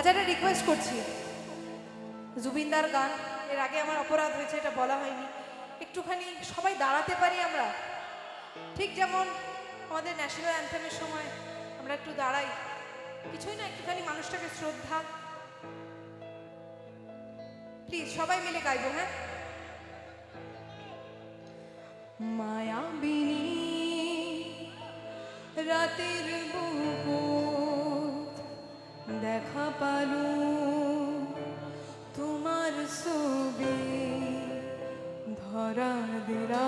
একটা রিকোয়েস্ট করছি, জুবিনদার গান, এর আগে আমার অপরাধ হয়েছে, এটা বলা হয়নি। একটুখানি সবাই দাঁড়াতে পারি আমরা, ঠিক যেমন আমাদের ন্যাশনাল অ্যান্থেমের সময় আমরা একটু দাঁড়াই, কিছুই না, একটুখানি মানুষটাকে শ্রদ্ধা। প্লিজ সবাই মিলে গাইবো, হ্যাঁ? মায়াবিনী রাতের বুকুত দেখা পালু তোমার ছবি ধরা দিলা।